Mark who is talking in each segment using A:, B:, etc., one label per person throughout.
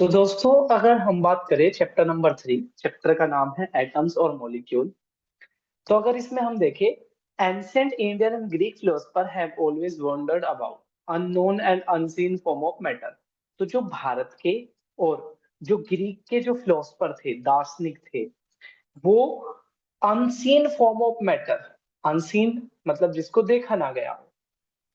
A: तो दोस्तों, अगर हम बात करें चैप्टर नंबर 3, चैप्टर का नाम है एटम्स और मॉलिक्यूल। तो अगर इसमें हम देखें, ancient Indian and Greek philosopher have always wandered about unknown and unseen form of matter. तो जो भारत के और जो ग्रीक के जो फिलोसफर थे, दार्शनिक थे, वो unseen form of matter, unseen मतलब जिसको देखा ना गया हो,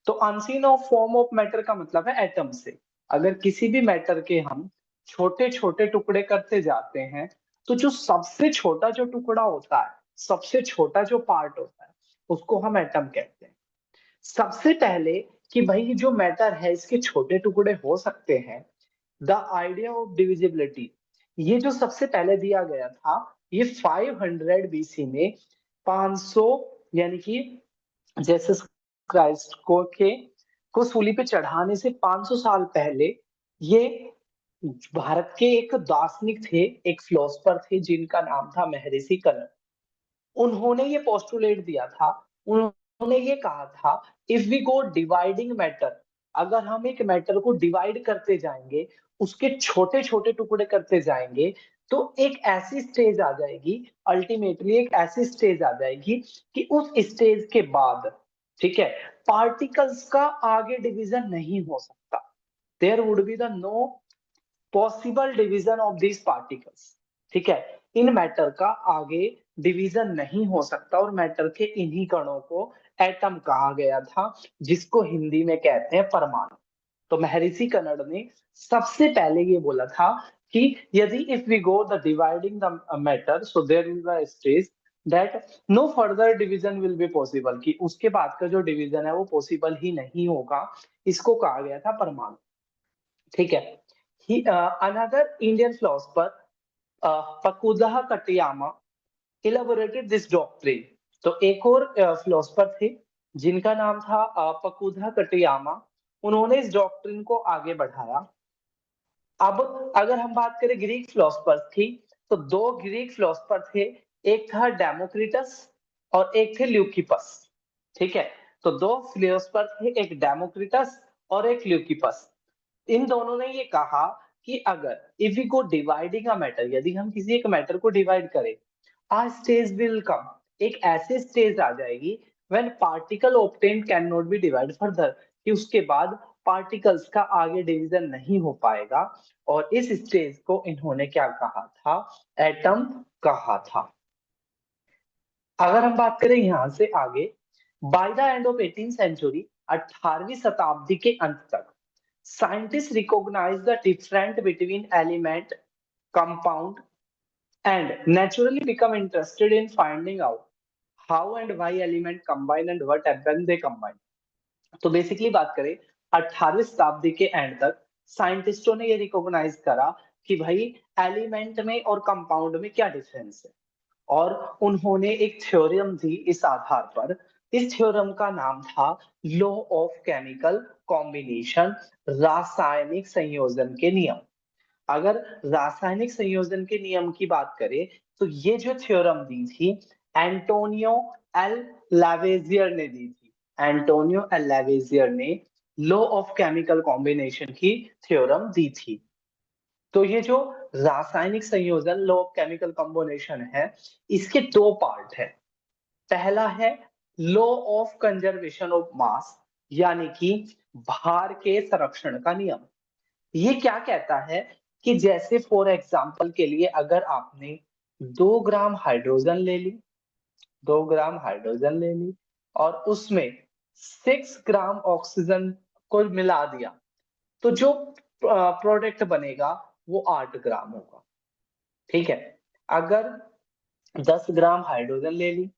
A: तो unseen of form of matter का मतलब है एटम से। अगर किसी भी मैटर के हम छोटे छोटे टुकड़े करते जाते हैं, तो जो सबसे छोटा जो टुकड़ा होता है, सबसे छोटा जो पार्ट होता है, उसको हम एटम कहते हैं। सबसे पहले कि भाई जो मैटर है इसके छोटे टुकड़े हो सकते हैं, द आइडिया ऑफ डिविजिबिलिटी, ये जो सबसे पहले दिया गया था, ये 500 बीसी में, 500 यानी कि जेसस क्राइस्ट को सूली पे चढ़ाने से 500 साल पहले, ये भारत के एक दार्शनिक थे, एक फिलोसफर थे जिनका नाम था महर्षि कर्ण। उन्होंने ये पोस्टुलेट दिया था, उन्होंने ये कहा था, if we go dividing matter, अगर हम एक मैटर को डिवाइड करते जाएंगे, उसके छोटे छोटे टुकड़े करते जाएंगे, तो एक ऐसी स्टेज आ जाएगी, अल्टीमेटली एक ऐसी स्टेज आ जाएगी कि उस स्टेज के बाद, ठीक है, पार्टिकल्स का आगे डिवीजन नहीं हो सकता। There would be the no possible division of these particles. ठीक है, इन मैटर का आगे डिवीजन नहीं हो सकता, और मैटर के इन्हीं कणों को एटम कहा गया था, जिसको हिंदी में कहते हैं परमाणु। तो महर्षि कर्ण ने सबसे पहले ये बोला था कि यदि if we go the dividing the matter, so there is a stage that no further division will be possible, कि उसके बाद का जो डिवीजन है वो पॉसिबल ही नहीं होगा। इसको कहा गया था परमाणु। ठीक है। Another Indian philosopher Pakudha Katyayana elaborated this doctrine. तो एक और फिलोसफर थे जिनका नाम था पकुदह कटियामा, उन्होंने इस डॉक्ट्रिन को आगे बढ़ाया। अब अगर हम बात करें ग्रीक फिलोसफर्स की, तो दो ग्रीक फिलोसफर थे, एक था डेमोक्रिटस और एक थे ल्यूकिपस। ठीक है, तो दो फिलोसफर थे, एक डेमोक्रिटस और एक ल्यूकिपस। इन दोनों ने ये कहा कि अगर if you go dividing a matter, यदि हम किसी एक मैटर को डिवाइड करें, आ स्टेज विल कम, एक ऐसी स्टेज आ जाएगी when particle obtained can not be divide further, कि उसके बाद पार्टिकल्स का आगे डिवीजन नहीं हो पाएगा। और इस स्टेज को इन्होंने क्या कहा था? एटम कहा था। अगर हम बात करें यहां से आगे, by the end of 18th century, 18वीं शताब्दी के अंत तक, scientist recognise the different between element, compound and naturally become interested in finding out how and why element combine and what happen they combine. तो बेसिकली बात करें, 18वीं शताब्दी के एंड तक साइंटिस्टों ने ये रिकॉग्नाइज करा कि भाई एलिमेंट में और कंपाउंड में क्या डिफरेंस है, और उन्होंने एक थ्योरम दी इस आधार पर। इस थ्योरम का नाम था लॉ ऑफ केमिकल कॉम्बिनेशन, रासायनिक संयोजन के नियम। अगर रासायनिक संयोजन के नियम की बात करें, तो ये जो थ्योरम दी थी, एंटोनियो एल लावेजियर ने दी थी। एंटोनियो एल लावेजियर ने लॉ ऑफ केमिकल कॉम्बिनेशन की थ्योरम दी थी। तो ये जो रासायनिक संयोजन, लॉ ऑफ केमिकल कॉम्बिनेशन है, इसके दो पार्ट है। पहला है लॉ ऑफ कंजर्वेशन ऑफ मास, यानी कि भार के संरक्षण का नियम। ये क्या कहता है कि जैसे फॉर एग्जाम्पल के लिए, अगर आपने 2 ग्राम हाइड्रोजन ले ली, 2 ग्राम हाइड्रोजन ले ली, और उसमें 6 ग्राम ऑक्सीजन को मिला दिया, तो जो प्रोडक्ट बनेगा वो 8 ग्राम होगा। ठीक है। अगर 10 ग्राम हाइड्रोजन ले ली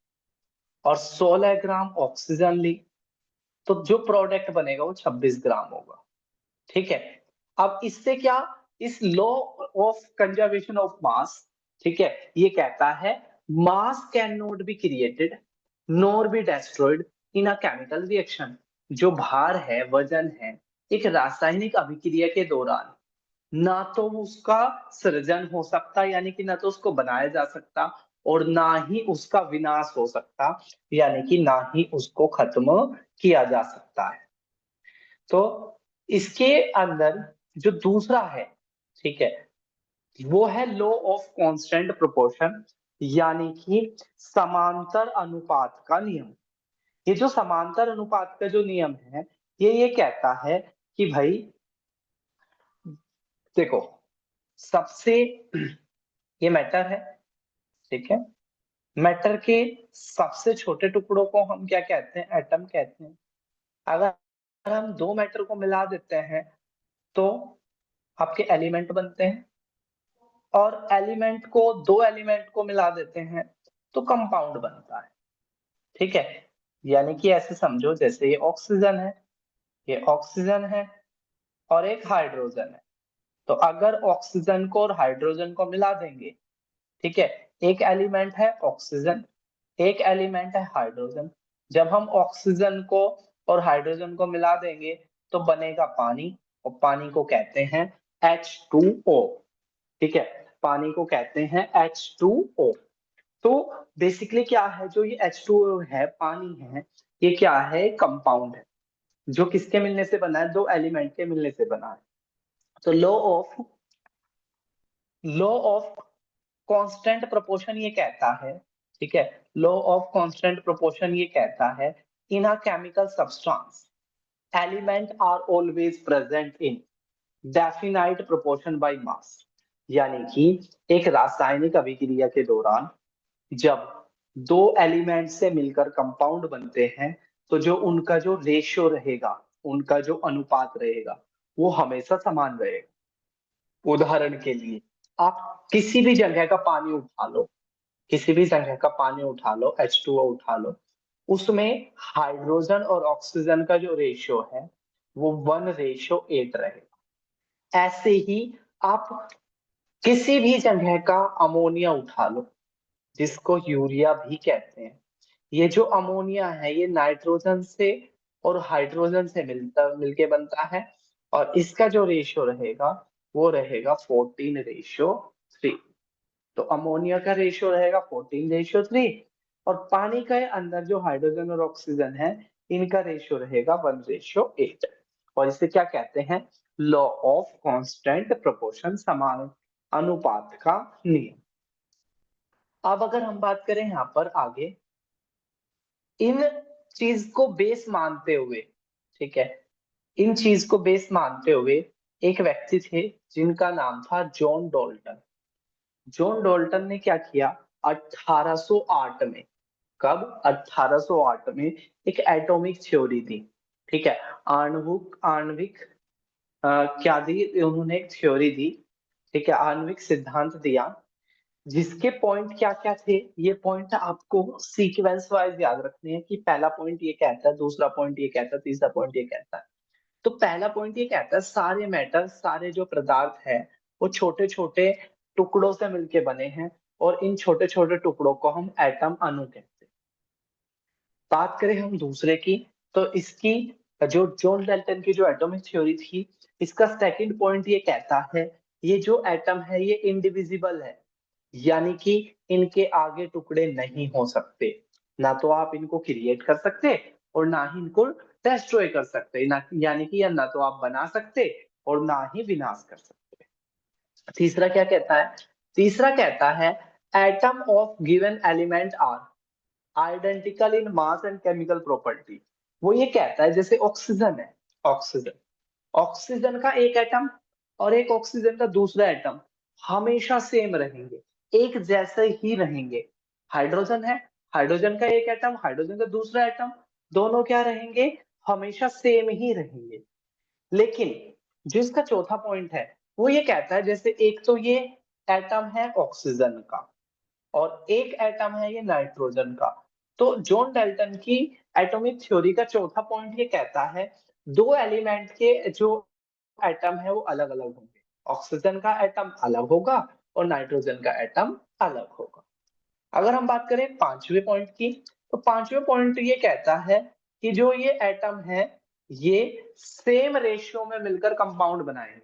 A: और 16 ग्राम ऑक्सीजन ली, तो जो प्रोडक्ट बनेगा वो 26 ग्राम होगा। ठीक है। अब इससे क्या, इस लॉ ऑफ कंजर्वेशन ऑफ मास, ठीक है, ये कहता है मास can not be created nor be destroyed in a chemical reaction. जो भार है, वजन है, एक रासायनिक अभिक्रिया के दौरान ना तो उसका सृजन हो सकता, यानी कि ना तो उसको बनाया जा सकता, और ना ही उसका विनाश हो सकता, यानी कि ना ही उसको खत्म किया जा सकता है। तो इसके अंदर जो दूसरा है, ठीक है, वो है लॉ ऑफ कांस्टेंट प्रोपोर्शन, यानी कि समांतर अनुपात का नियम। ये जो समांतर अनुपात का जो नियम है, ये कहता है कि भाई देखो, सबसे ये मैटर है, ठीक है, मैटर के सबसे छोटे टुकड़ों को हम क्या कहते हैं? एटम कहते हैं। अगर हम दो मैटर को मिला देते हैं तो आपके एलिमेंट बनते हैं, और एलिमेंट को दो एलिमेंट को मिला देते हैं तो कंपाउंड बनता है। ठीक है, यानी कि ऐसे समझो जैसे ये ऑक्सीजन है और एक हाइड्रोजन है। तो अगर ऑक्सीजन को और हाइड्रोजन को मिला देंगे, ठीक है, एक एलिमेंट है ऑक्सीजन, एक एलिमेंट है हाइड्रोजन। जब हम ऑक्सीजन को और हाइड्रोजन को मिला देंगे तो बनेगा पानी, और पानी को कहते हैं H2O। ठीक है, पानी को कहते हैं H2O। तो बेसिकली क्या है, जो ये H2O है, पानी है, ये क्या है? कंपाउंड है, जो किसके मिलने से बना है? दो एलिमेंट के मिलने से बना है। तो लॉ ऑफ कांस्टेंट प्रोपोर्शन ये कहता है, ठीक है, लॉ ऑफ कांस्टेंट प्रोपोर्शन ये कहता है, in a chemical substance element are always present in definite proportion by mass. यानी कि एक रासायनिक अभिक्रिया के दौरान जब दो एलिमेंट से मिलकर कंपाउंड बनते हैं, तो जो उनका जो रेशियो रहेगा, उनका जो अनुपात रहेगा, वो हमेशा समान रहेगा। उदाहरण के लिए, आप किसी भी जगह का पानी उठा लो, किसी भी जगह का पानी उठा लो, H2O उठा लो, उसमें हाइड्रोजन और ऑक्सीजन का जो रेशियो है वो 1:8 रहेगा। ऐसे ही आप किसी भी जगह का अमोनिया उठा लो, जिसको यूरिया भी कहते हैं। ये जो अमोनिया है, ये नाइट्रोजन से और हाइड्रोजन से मिलके बनता है, और इसका जो रेशियो रहेगा वो रहेगा 14:3। तो अमोनिया का रेशियो रहेगा 14:3, और पानी के अंदर जो हाइड्रोजन और ऑक्सीजन है, इनका रेशियो रहेगा 1:8। और इसे क्या कहते हैं? लॉ ऑफ कांस्टेंट प्रोपोर्शन, समान अनुपात का नियम। अब अगर हम बात करें यहाँ पर आगे, इन चीज को बेस मानते हुए, ठीक है, इन चीज को बेस मानते हुए एक व्यक्ति थे जिनका नाम था जॉन डॉल्टन। जॉन डॉल्टन ने क्या किया? 1808 में, कब? 1808 में एक एटॉमिक थ्योरी दी। ठीक है, आणविक आणविक क्या दी उन्होंने? एक थ्योरी दी, ठीक है, आणविक सिद्धांत दिया, जिसके पॉइंट क्या क्या थे? ये पॉइंट आपको सीक्वेंस वाइज याद रखने हैं कि पहला पॉइंट ये कहता है, दूसरा पॉइंट ये कहता है, तीसरा पॉइंट ये कहता है। तो पहला पॉइंट ये कहता है सारे मैटर, सारे जो पदार्थ है, वो छोटे छोटे टुकड़ों से मिलके बने हैं, और इन छोटे छोटे टुकड़ों को हम एटम, अणु कहते हैं। बात करें हम दूसरे की, तो इसकी जो जॉन डाल्टन की जो एटॉमिक थ्योरी थी, इसका सेकंड पॉइंट ये कहता है, ये जो एटम है ये इंडिविजिबल है, यानी कि इनके आगे टुकड़े नहीं हो सकते। ना तो आप इनको क्रिएट कर सकते और ना ही इनको डिस्ट्रॉय कर सकते, ना यानी कि या ना तो आप बना सकते और ना ही विनाश कर सकते। तीसरा क्या कहता है? तीसरा कहता है atom of given element are identical in mass and chemical property. वो ये कहता है जैसे ऑक्सीजन है, ऑक्सीजन ऑक्सीजन का एक एटम और एक ऑक्सीजन का दूसरा एटम हमेशा सेम रहेंगे, एक जैसे ही रहेंगे। हाइड्रोजन है, हाइड्रोजन का एक एटम, हाइड्रोजन का दूसरा एटम, दोनों क्या रहेंगे? हमेशा सेम ही रहेंगे। लेकिन जो इसका चौथा पॉइंट है, वो ये कहता है जैसे एक तो ये एटम है ऑक्सीजन का और एक एटम है ये नाइट्रोजन का। तो जॉन डाल्टन की एटॉमिक थ्योरी का चौथा पॉइंट ये कहता है दो एलिमेंट के जो एटम है वो अलग अलग होंगे, ऑक्सीजन का एटम अलग होगा और नाइट्रोजन का एटम अलग होगा। अगर हम बात करें पांचवें पॉइंट की, तो पांचवें पॉइंट ये कहता है कि जो ये एटम है, ये सेम रेशियो में मिलकर कंपाउंड बनाएंगे।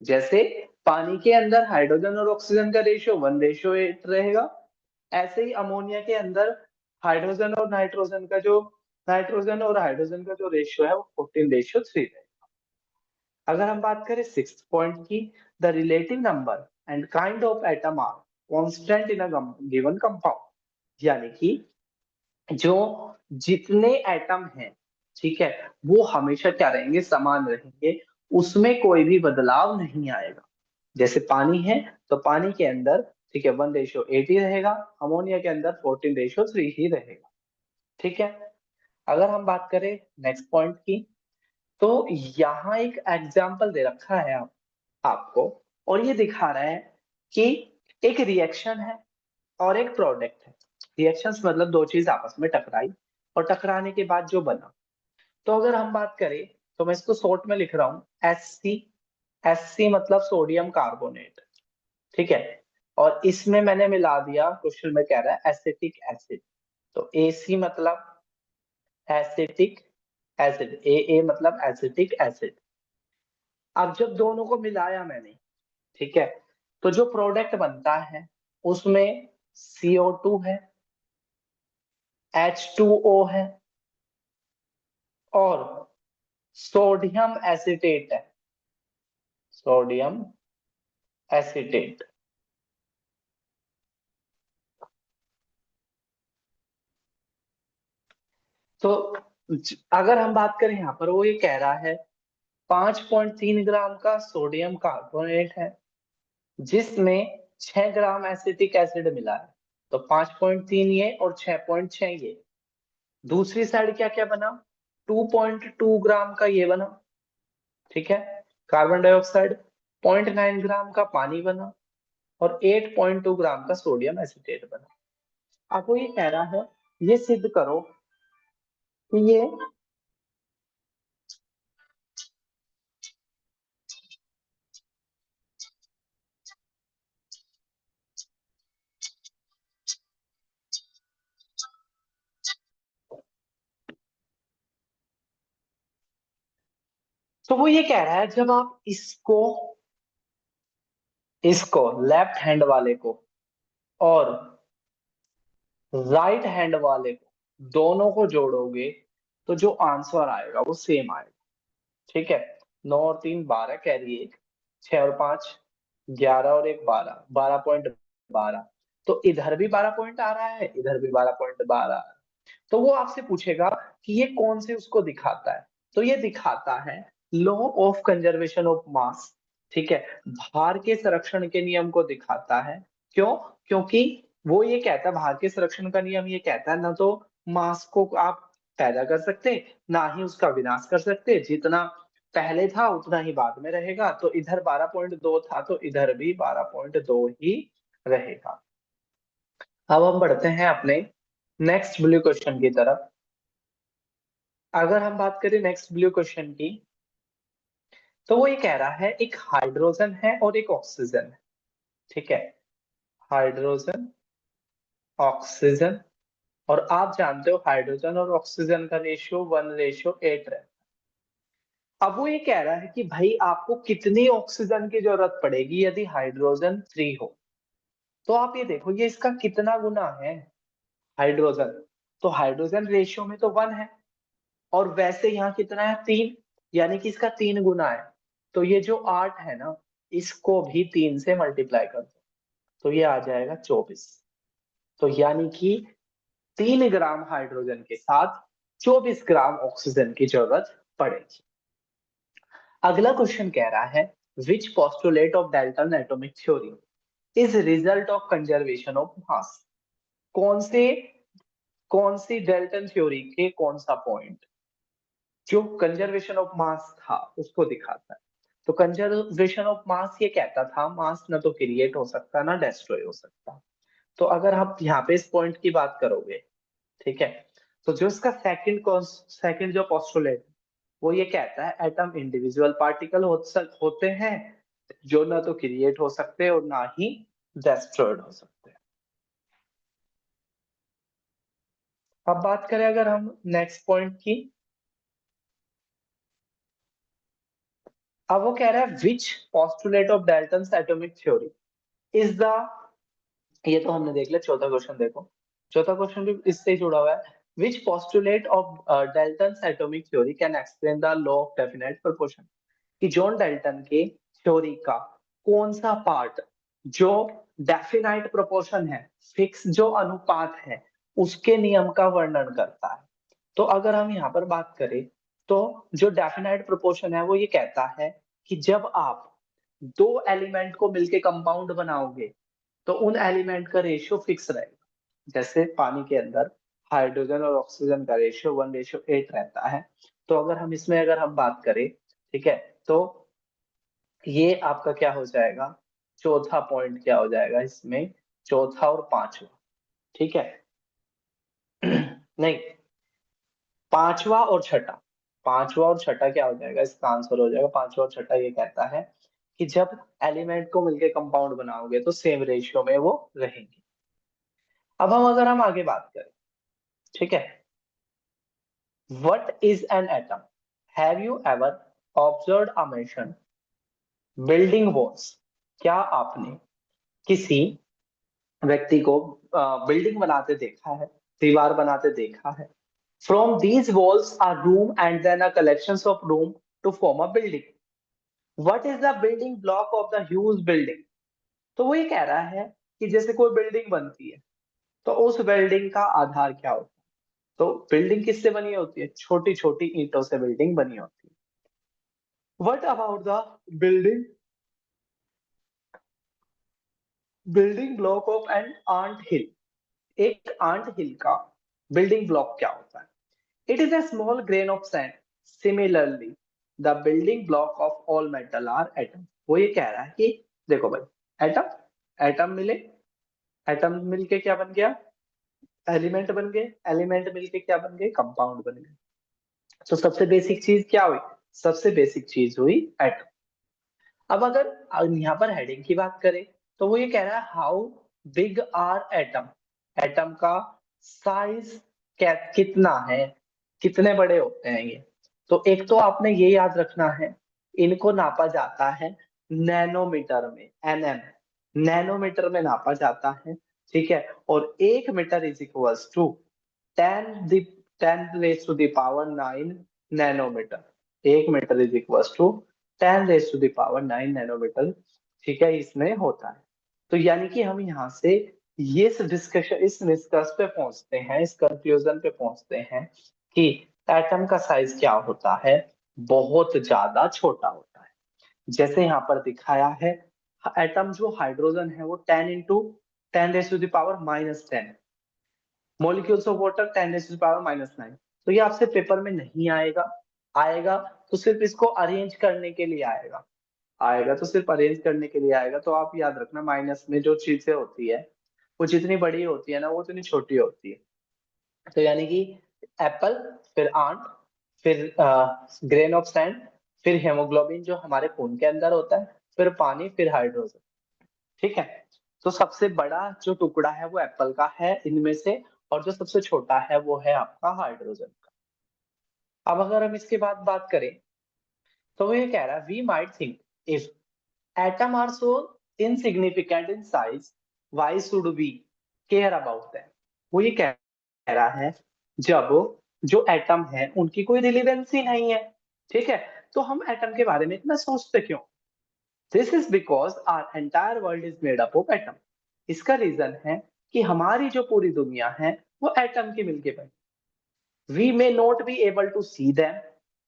A: जैसे पानी के अंदर हाइड्रोजन और ऑक्सीजन का रेशियो 1:8 रहेगा, ऐसे ही अमोनिया के अंदर हाइड्रोजन और हाइड्रोजन का जो रेशियो है वो 14:3 रहेगा। अगर हम बात करें 6th पॉइंट की, the relative number and kind of atom are constant in a given compound, यानी कि जो जितने एटम हैं, ठीक है, वो हमेशा क्या रहेंगे, समान रहेंगे, उसमें कोई भी बदलाव नहीं आएगा। जैसे पानी है तो पानी के अंदर, ठीक है, 1:8 ही रहेगा, अमोनिया के अंदर 14:3 ही रहेगा। ठीक है। अगर हम बात करें नेक्स्ट पॉइंट की, तो यहाँ एक एग्जाम्पल दे रखा है आपको, और ये दिखा रहा है कि एक रिएक्शन है और एक प्रोडक्ट है। रिएक्शंस मतलब दो चीज आपस में टकराई और टकराने के बाद जो बना। तो अगर हम बात करें तो मैं इसको शॉर्ट में लिख रहा हूँ एस सी मतलब सोडियम कार्बोनेट, ठीक है। और इसमें मैंने मिला दिया, क्वेश्चन में कह रहा है एसिटिक एसिड, तो एसी मतलब एसिटिक एसिड, ए मतलब एसिटिक एसिड। अब जब दोनों को मिलाया मैंने, ठीक है, तो जो प्रोडक्ट बनता है उसमें CO2 है, H2O है और सोडियम एसिटेट है, सोडियम एसिटेट। तो अगर हम बात करें यहाँ पर, वो ये कह रहा है 5.3 ग्राम का सोडियम कार्बोनेट है जिसमें 6 ग्राम एसिटिक एसिड मिला है। तो 5.3 ये और 6.6 ये। दूसरी साइड क्या क्या बना, 2.2 ग्राम का ये बना, ठीक है, कार्बन डाइऑक्साइड। 0.9 ग्राम का पानी बना और 8.2 ग्राम का सोडियम एसिटेट बना। अब वो ये कह रहा है ये सिद्ध करो कि ये, तो वो ये कह रहा है जब आप इसको इसको लेफ्ट हैंड वाले को और राइट हैंड वाले को दोनों को जोड़ोगे तो जो आंसर आएगा वो सेम आएगा। ठीक है, 9 और 3 12, कैरी 1, 6 और 5 11 और 1 12, 12.12। तो इधर भी 12 पॉइंट आ रहा है, इधर भी 12.12 आ रहा है। तो वो आपसे पूछेगा कि ये कौन से उसको दिखाता है, तो ये दिखाता है लॉ ऑफ कंजर्वेशन ऑफ मास, ठीक है, भार के संरक्षण के नियम को दिखाता है। क्यों? क्योंकि वो ये कहता है, भार के संरक्षण का नियम ये कहता है ना, तो मास को आप पैदा कर सकते ना ही उसका विनाश कर सकते, जितना पहले था उतना ही बाद में रहेगा। तो इधर 12.2 था तो इधर भी 12.2 ही रहेगा। अब हम बढ़ते हैं अपने नेक्स्ट ब्लू क्वेश्चन की तरफ। अगर हम बात करें नेक्स्ट ब्लू क्वेश्चन की, तो वो ये कह रहा है एक हाइड्रोजन है और एक ऑक्सीजन है, ठीक है, हाइड्रोजन ऑक्सीजन। और आप जानते हो हाइड्रोजन और ऑक्सीजन का रेशियो 1:8 रहता है। अब वो ये कह रहा है कि भाई आपको कितनी ऑक्सीजन की जरूरत पड़ेगी यदि हाइड्रोजन 3 हो। तो आप ये देखो ये इसका कितना गुना है, हाइड्रोजन, तो हाइड्रोजन रेशियो में तो 1 है और वैसे यहाँ कितना है, 3, यानी कि इसका 3 गुना है। तो ये जो 8 है ना, इसको भी 3 से मल्टीप्लाई कर दो तो ये आ जाएगा 24। तो यानी कि 3 ग्राम हाइड्रोजन के साथ 24 ग्राम ऑक्सीजन की जरूरत पड़ेगी। अगला क्वेश्चन कह रहा है which postulate of Dalton atomic theory is result of conservation of mass. कौन से कौन सी डाल्टन थ्योरी के कौन सा पॉइंट जो कंजर्वेशन ऑफ मास था उसको दिखाता है। तो कंजर्वेशन ऑफ मास ये कहता था मास ना तो क्रिएट हो सकता ना डिस्ट्रॉय हो सकता। तो अगर आप यहाँ पे इस पॉइंट की बात करोगे, ठीक है, तो जो इसका सेकंड जो पोस्टुलेट वो ये कहता है एटम इंडिविजुअल पार्टिकल होते हैं जो ना तो क्रिएट हो सकते और ना ही डिस्ट्रॉयड हो सकते। अब बात करें अगर हम नेक्स्ट पॉइंट की, अब वो कह रहा है which postulate of Dalton's atomic theory is the, ये तो हमने देख लिया। चौथा क्वेश्चन देखो, चौथा क्वेश्चन भी इससे ही जुड़ा हुआ है। Which postulate of Dalton's atomic theory can explain the law of definite proportion. कि जॉन डाल्टन के थ्योरी का कौन सा पार्ट जो डेफिनाइट प्रोपोर्शन है, फिक्स जो अनुपात है, उसके नियम का वर्णन करता है। तो अगर हम यहाँ पर बात करें तो जो डेफिनाइट प्रोपोर्शन है वो ये कहता है कि जब आप दो एलिमेंट को मिलके कंपाउंड बनाओगे तो उन एलिमेंट का रेशियो फिक्स रहेगा। जैसे पानी के अंदर हाइड्रोजन और ऑक्सीजन का रेशियो 1:8 रहता है। तो अगर हम इसमें अगर हम बात करें, ठीक है, तो ये आपका क्या हो जाएगा, चौथा पॉइंट क्या हो जाएगा इसमें, चौथा और पांचवा, ठीक है। नहीं, पांचवा और छठा, पांचवा और छठा क्या हो जाएगा, इसका आंसर हो जाएगा पांचवा और छठा। ये कहता है कि जब एलिमेंट को मिलके कंपाउंड बनाओगे तो सेम रेशियो में वो रहेंगे। अब हम अगर हम आगे बात करें, ठीक है, what is an atom, have you ever observed a mention building walls, क्या आपने किसी व्यक्ति को बिल्डिंग बनाते देखा है, दीवार बनाते देखा है। From these walls are room and then a collections of room to form a building, what is the building block of the huge building. तो वो ये कह रहा है कि जैसे कोई बिल्डिंग बनती है तो उस बिल्डिंग का आधार क्या होता है। तो बिल्डिंग किससे बनी होती है, छोटी छोटी ईंटों से बिल्डिंग बनी होती है। What about the building building block of an ant hill, एक आंट हिल का बिल्डिंग ब्लॉक क्या होता है। It is a small grain of sand, similarly the building block of all metal are atom. वो ये कह रहा है कि देखो भाई, एटम एटम मिले, एटम मिलके क्या बन गया, एलिमेंट बन गए, एलिमेंट मिलके क्या बन गए, कंपाउंड बन गए। तो सबसे बेसिक चीज क्या हुई, सबसे बेसिक चीज हुई एटम। अब अगर यहाँ पर हेडिंग की बात करें तो वो ये कह रहा है how big are atom, atom का साइज कितना है, कितने बड़े होते हैं ये। तो एक तो आपने ये याद रखना है, इनको नापा जाता है नैनोमीटर में, एनएम, नैनोमीटर में नापा जाता है, ठीक है। और 1 metre is equals to 10 raise to the power 9 nanometre, 1 metre is equals to 10 raise to the power 9 nanometre, ठीक है, इसमें होता है। तो यानी कि हम यहाँ से ये डिस्कशन, इस निष्कर्ष पे पहुंचते हैं, इस कंक्लूजन पे पहुंचते हैं कि एटम का साइज क्या होता है, बहुत ज्यादा छोटा होता है। जैसे यहाँ पर दिखाया है, एटम जो हाइड्रोजन है वो 10 × 10 raise to the power -10, molecules of water 10 raise to the power -9। तो ये आपसे पेपर में नहीं आएगा, आएगा तो सिर्फ इसको अरेंज करने के लिए आएगा, आएगा तो सिर्फ अरेंज करने के लिए आएगा। तो आप याद रखना, माइनस में जो चीजें होती है वो जितनी बड़ी होती है ना वो उतनी छोटी होती है। तो यानी कि एप्पल, फिर आंट, फिर ग्रेन ऑफ सैंड, फिर हेमोग्लोबिन जो हमारे खून के अंदर होता है, फिर पानी, फिर हाइड्रोजन, ठीक है। तो सबसे बड़ा जो टुकड़ा है वो एप्पल का है इनमें से, और जो सबसे छोटा है वो है आपका हाइड्रोजन का। अब अगर हम इसके बाद बात करें तो वो ये कह रहा है we might think if atom are so insignificant in size, why should we care about them। वो ये कह रहा है जब जो एटम है उनकी कोई रिलेवेंसी नहीं है, ठीक है, तो हम एटम के बारे में इतना सोचते क्यों। This is because our entire world is made up of atom. इसका रीजन है कि हमारी जो पूरी दुनिया है वो एटम की मिलके बनी। We may not be able to see them,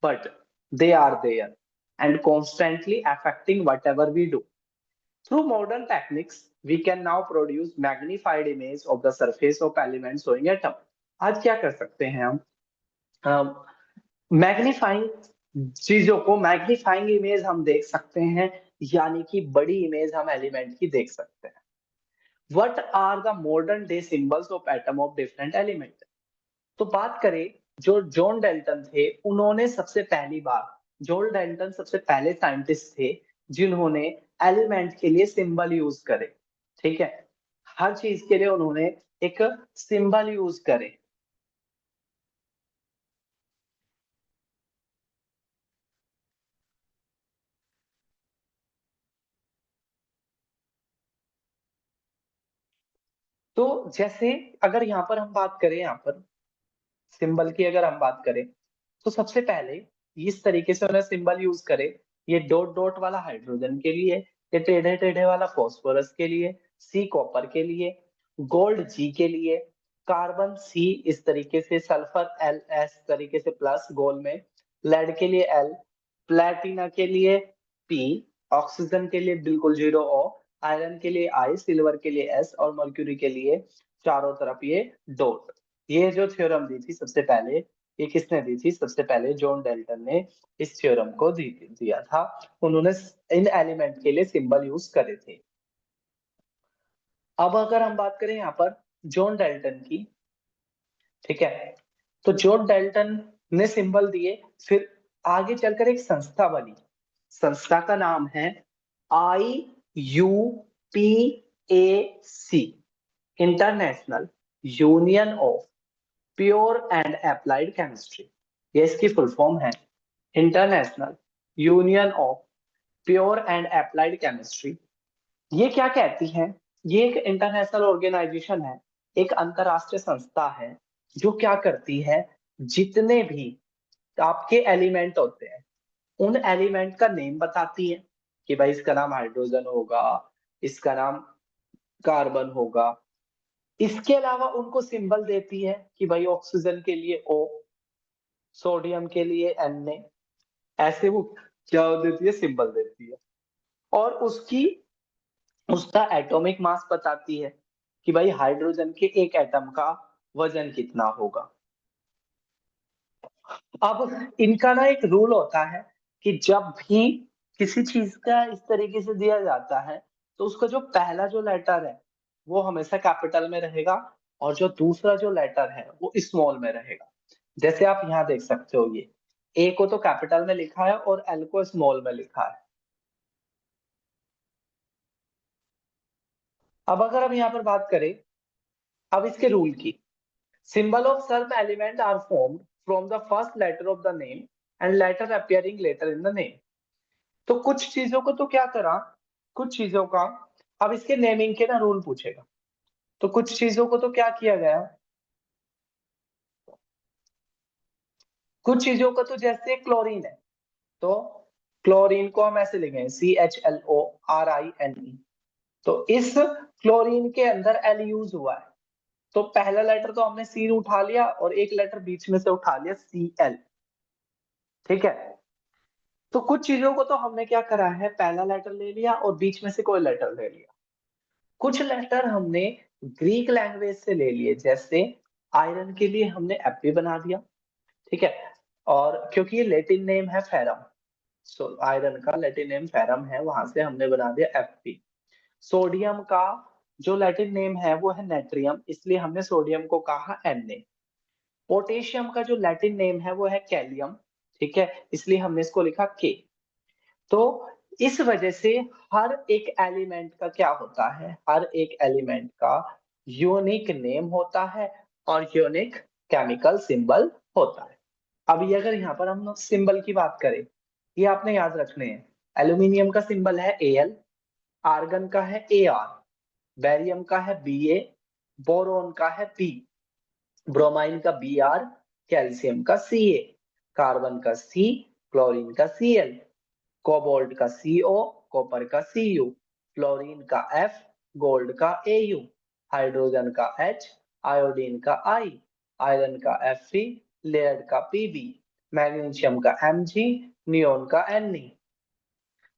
A: but they are there and constantly affecting whatever we do. Through modern techniques, we can now produce magnified image of the surface of elements showing atom। आज क्या कर सकते हैं हम, magnifying चीजों को, magnifying image हम देख सकते हैं, यानी कि बड़ी इमेज हम एलिमेंट की देख सकते हैं। What are the modern day symbols of atom of different element। तो बात करें, जो जॉन डेल्टन थे उन्होंने सबसे पहली बार, जॉन डेल्टन सबसे पहले साइंटिस्ट थे जिन्होंने एलिमेंट के लिए सिंबल यूज करे, ठीक है, हर चीज के लिए उन्होंने एक सिंबल यूज करे। तो जैसे अगर यहाँ पर हम बात करें, यहाँ पर सिंबल की अगर हम बात करें तो सबसे पहले इस तरीके से उन्होंने सिंबल यूज करे। ये डॉट डॉट वाला हाइड्रोजन के लिए, ये टेढ़े टेढ़े वाला फॉस्फोरस के लिए, सी कॉपर के लिए, गोल्ड जी के लिए, कार्बन सी इस तरीके से, सल्फर एल एस तरीके से प्लस गोल में, लेड के लिए एल, प्लेटिना के लिए पी, ऑक्सीजन के लिए बिल्कुल 0 ओ, आयरन के लिए आई, सिल्वर के लिए एस और मर्क्यूरी के लिए चारों तरफ ये डॉट। ये जो थ्योरम दी थी सबसे पहले, ये किसने दी थी? सबसे पहले जॉन डेल्टन ने इस थ्योरम को दिया था। उन्होंने इन एलिमेंट के लिए सिंबल यूज करे थे। अब अगर हम बात करें यहाँ पर जॉन डेल्टन की, ठीक है, तो जॉन डेल्टन ने सिंबल दिए, फिर आगे चलकर एक संस्था बनी। संस्था का नाम है IUPAC, international union of pure and applied chemistry. ये इसकी फुल फॉर्म है, international union of pure and applied chemistry. ये क्या कहती है? ये एक इंटरनेशनल ऑर्गेनाइजेशन है, एक अंतरराष्ट्रीय संस्था है, जो क्या करती है, जितने भी आपके एलिमेंट होते हैं उन एलिमेंट का नेम बताती है कि भाई इसका नाम हाइड्रोजन होगा, इसका नाम कार्बन होगा। इसके अलावा उनको सिंबल देती है कि भाई ऑक्सीजन के लिए O, सोडियम के लिए Na, ऐसे वो क्या देती है? सिंबल देती है। और उसका एटॉमिक मास बताती है कि भाई हाइड्रोजन के एक एटम का वजन कितना होगा। अब इनका ना एक रूल होता है कि जब भी किसी चीज का इस तरीके से दिया जाता है तो उसका जो पहला जो लेटर है वो हमेशा कैपिटल में रहेगा, और जो दूसरा जो लेटर है वो स्मॉल में रहेगा। जैसे आप यहाँ देख सकते हो, ये ए को तो कैपिटल में लिखा है और एल को स्मॉल में लिखा है। अब अगर हम यहाँ पर बात करें अब इसके रूल की, symbol of some element are formed from the first letter of the name and letter appearing later in the name। तो कुछ चीजों को तो क्या करा, कुछ चीजों का, अब इसके नेमिंग के ना रूल पूछेगा, तो कुछ चीजों को तो क्या किया गया, कुछ चीजों का तो जैसे क्लोरीन है, तो क्लोरीन को हम ऐसे लिखेंगे CHLORINE। तो इस क्लोरीन के अंदर एल यूज हुआ है, तो पहला लेटर तो हमने सी उठा लिया और एक लेटर बीच में से उठा लिया CL, ठीक है। तो कुछ चीजों को तो हमने क्या करा है, पहला लेटर ले लिया और बीच में से कोई लेटर ले लिया। कुछ लेटर हमने ग्रीक लैंग्वेज से ले लिए, जैसे आयरन के लिए हमने Fe बना दिया, ठीक है, और क्योंकि ये लैटिन नेम है फेरम, सो आयरन का लैटिन नेम फेरम है, वहां से हमने बना दिया Fe। सोडियम का जो लैटिन नेम है वो है नेट्रियम, इसलिए हमने सोडियम को कहा Na। पोटेशियम का जो लैटिन नेम है वो है कैलियम, ठीक है, इसलिए हमने इसको लिखा K। तो इस वजह से हर एक एलिमेंट का क्या होता है, हर एक एलिमेंट का यूनिक नेम होता है और यूनिक केमिकल सिंबल होता है। अब ये अगर यहाँ पर हम सिंबल की बात करें, ये आपने याद रखने हैं। एल्यूमिनियम का सिंबल है Al, आर्गन का है Ar, बैरियम का है Ba, बोरोन का है P, ब्रोमाइन का Br, कैल्शियम का Ca, कार्बन का C, क्लोरीन का Cl, कोबाल्ट का CO, कॉपर का Cu, फ्लोरीन का F, गोल्ड का Au, हाइड्रोजन का H, आयोडीन का I, आयरन का Fe, लेड का Pb, मैग्नीशियम का Mg, नियोन का Ne,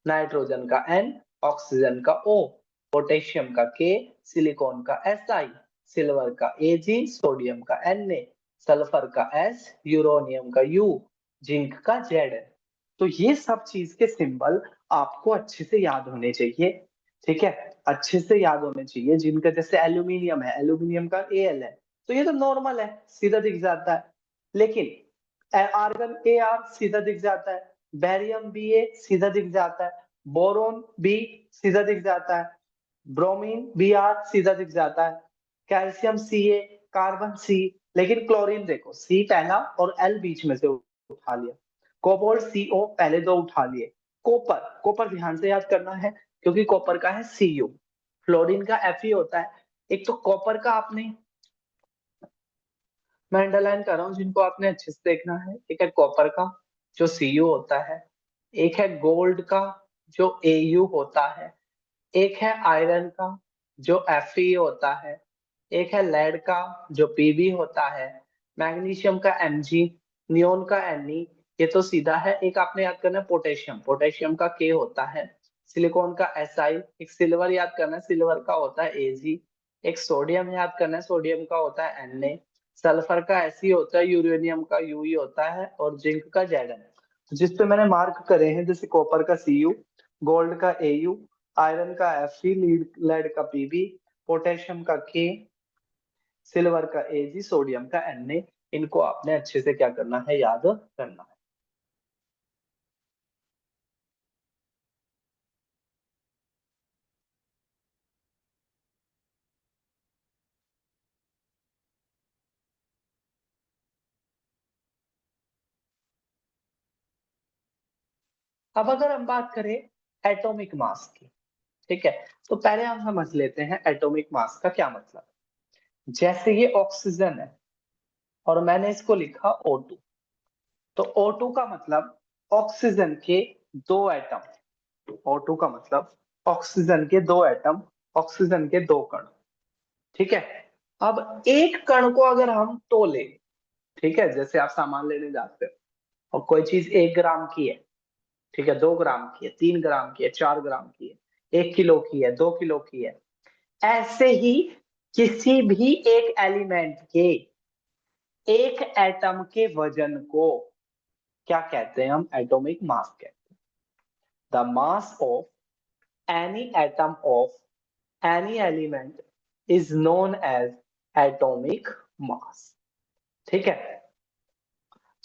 A: नाइट्रोजन का N, ऑक्सीजन का O, पोटेशियम का K, सिलिकॉन का Si, सिल्वर का Ag, सोडियम का Na, सल्फर का S, यूरोनियम का U, जिंक का Zn। तो ये सब चीज के सिंबल आपको अच्छे से याद होने चाहिए, ठीक है, अच्छे से याद होने चाहिए। जिनका जैसे एल्यूमिनियम है, एल्यूमिनियम का Al है, तो ये तो नॉर्मल है, सीधा दिख जाता है। लेकिन आर्गन Ar सीधा दिख जाता है, बैरियम Ba सीधा दिख जाता है, बोरोन B सीधा दिख जाता है, ब्रोमीन Br सीधा दिख जाता है, कैल्शियम Ca, कार्बन C, लेकिन क्लोरीन देखो C पहला और L बीच में से उठा लिया, कोबाल्ट CO पहले दो उठा लिए, कॉपर, कॉपर ध्यान से याद करना है क्योंकि कॉपर का है Cu, फ्लोरीन का Fe होता है। एक तो कॉपर का आपने, मैं अंडरलाइन कर रहा हूँ, जिनको आपने अच्छे से देखना है, ठीक है, कॉपर का जो Cu होता है, एक है गोल्ड का जो Au होता है, एक है आयरन का जो Fe होता है, एक है लेड का जो Pb होता है, मैग्नीशियम का Mg, नियोन का Ne, ये तो सीधा है। एक आपने याद करना है पोटेशियम, पोटेशियम का K होता है, सिलिकॉन का Si, एक सिल्वर याद करना है, सिल्वर का होता है Ag, एक सोडियम याद करना है, सोडियम का होता है Na, सल्फर का Fe होता है, यूरेनियम का Ue होता है, और जिंक का Zn। तो जिस पे मैंने मार्क करे हैं, जैसे कॉपर का Cu, गोल्ड का Au, आयरन का Fe, लेड का Pb, पोटेशियम का K, सिल्वर का Ag, सोडियम का Na, इनको आपने अच्छे से क्या करना है, याद करना है। अब अगर हम बात करें एटॉमिक मास की, ठीक है, तो पहले हम समझ लेते हैं एटॉमिक मास का क्या मतलब। जैसे ये ऑक्सीजन है और मैंने इसको लिखा O2, तो O2 का मतलब ऑक्सीजन के दो एटम, O2 का मतलब ऑक्सीजन के दो एटम, ऑक्सीजन के दो कण, ठीक है। अब एक कण को अगर हम तोले, ठीक है, जैसे आप सामान लेने जाते हो और कोई चीज 1 ग्राम की है, ठीक है, 2 ग्राम की है, 3 ग्राम की है, 4 ग्राम की है, 1 किलो की है, 2 किलो की है, ऐसे ही किसी भी एक एलिमेंट के एक एटम के वजन को क्या कहते हैं, हम एटॉमिक मास कहते हैं। The mass of any atom of any element is known as atomic mass, ठीक है।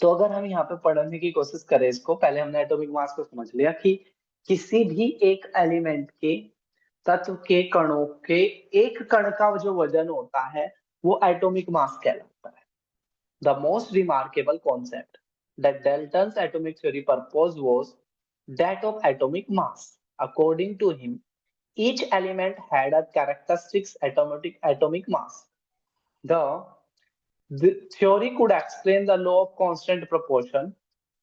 A: तो अगर हम यहाँ पे पढ़ने की कोशिश करें इसको, पहले हमने एटॉमिक मास को समझ लिया कि किसी भी एक एलिमेंट के तत्व के कणों के एक कण का जो वजन होता है वो एटॉमिक मास कहलाता है। The most remarkable concept that Dalton's atomic theory proposed was that of atomic mass. According to him, each element had a characteristic atomic mass. The theory could explain the law of constant proportion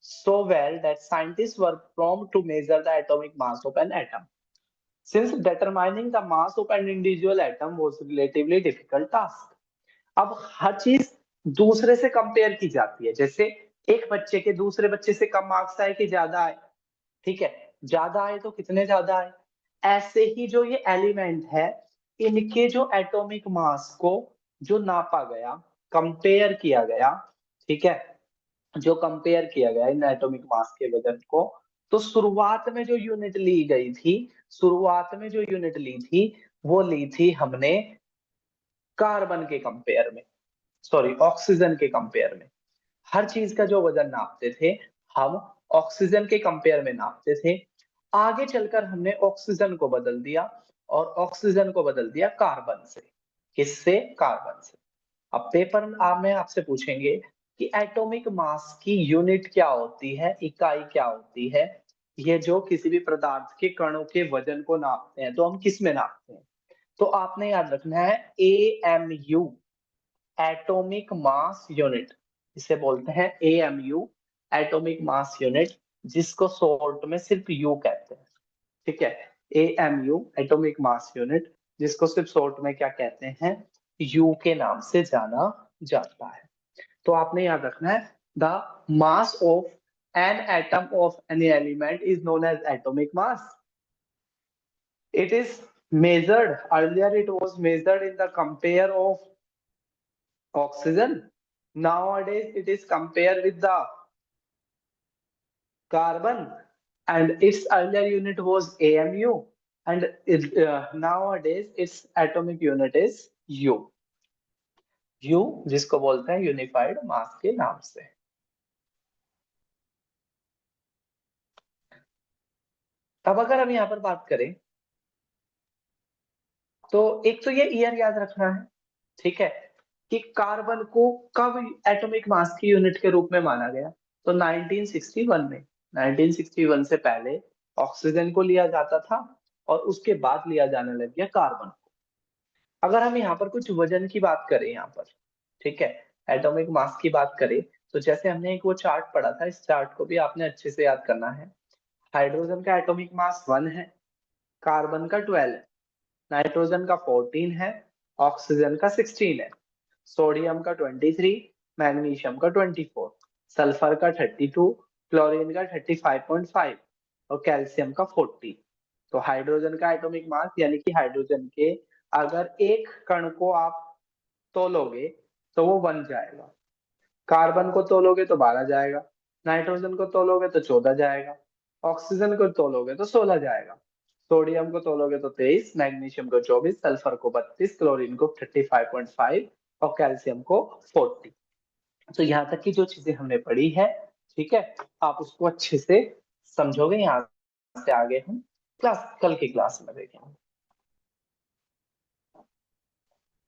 A: so well that scientists were prompt to measure the atomic mass of an atom. Since determining the mass of an individual atom was a relatively difficult task. अब हर चीज दूसरे से compare की जाती है, जैसे एक बच्चे के दूसरे बच्चे से कम मार्क्स आए कि ज्यादा आए, ठीक है, ज्यादा आए तो कितने ज्यादा आए। ऐसे ही जो ये एलिमेंट है, इनके जो एटॉमिक मास को जो नापा गया, कंपेयर किया गया, ठीक है, जो कंपेयर किया गया इन एटॉमिक मास के वजन को, तो शुरुआत में जो यूनिट ली गई थी, शुरुआत में जो यूनिट ली थी वो ली थी हमने कार्बन के कंपेयर में, सॉरी ऑक्सीजन के कंपेयर में। हर चीज का जो वजन नापते थे हम ऑक्सीजन के कंपेयर में नापते थे। आगे चलकर हमने ऑक्सीजन को बदल दिया और ऑक्सीजन को बदल दिया कार्बन से। किससे? कार्बन से। अब पेपर में आपसे पूछेंगे कि एटॉमिक मास की यूनिट क्या होती है, इकाई क्या होती है, ये जो किसी भी पदार्थ के कणों के वजन को नापते हैं तो हम किस में नापते हैं, तो आपने याद रखना है AMU, एटॉमिक मास यूनिट, इसे बोलते हैं AMU, एटॉमिक मास यूनिट, जिसको शॉर्ट में सिर्फ यू कहते हैं, ठीक है। AMU, एटॉमिक मास यूनिट, जिसको सिर्फ शॉर्ट में क्या कहते हैं, यू के नाम से जाना जाता है। तो आपने याद रखना है the mass of an atom of any element is known as atomic mass. It is measured, earlier it was measured in the compare of oxygen. Nowadays it is compared with the carbon, and its earlier unit was AMU, and nowadays its atomic unit is U. U जिसको बोलते हैं unified मास के नाम से। अब अगर हम यहाँ पर बात करें तो एक तो ये ईयर याद रखना है, ठीक है, कि कार्बन को कब एटॉमिक मास की यूनिट के रूप में माना गया, तो 1961 में। 1961 से पहले ऑक्सीजन को लिया जाता था और उसके बाद लिया जाने लग गया कार्बन को। अगर हम यहाँ पर कुछ वजन की बात करें यहाँ पर, ठीक है, एटॉमिक मास की बात करें, तो जैसे हमने एक वो चार्ट पढ़ा था, इस चार्ट को भी आपने अच्छे से याद करना है। हाइड्रोजन का एटॉमिक मास 1 है, कार्बन का 12 है, नाइट्रोजन का 14 है, ऑक्सीजन का 16 है, सोडियम का 23, मैग्नीशियम का 24, सल्फर का 32, क्लोरीन का 35.5 और कैल्शियम का 40। तो हाइड्रोजन का एटॉमिक मास यानी कि हाइड्रोजन के अगर एक कण को आप तोलोगे तो वो 1 जाएगा, कार्बन को तोलोगे तो 12 जाएगा, नाइट्रोजन को तोलोगे तो 14 जाएगा, ऑक्सीजन को तोलोगे तो 16 जाएगा, सोडियम को तोलोगे तो 23, मैग्नीशियम को 24, सल्फर को 32, क्लोरीन को 35.5 और कैल्शियम को 40। तो यहाँ तक की जो चीजें हमने पढ़ी है, ठीक है, आप उसको अच्छे से समझोगे। यहाँ से आगे हम कल की क्लास में देखेंगे।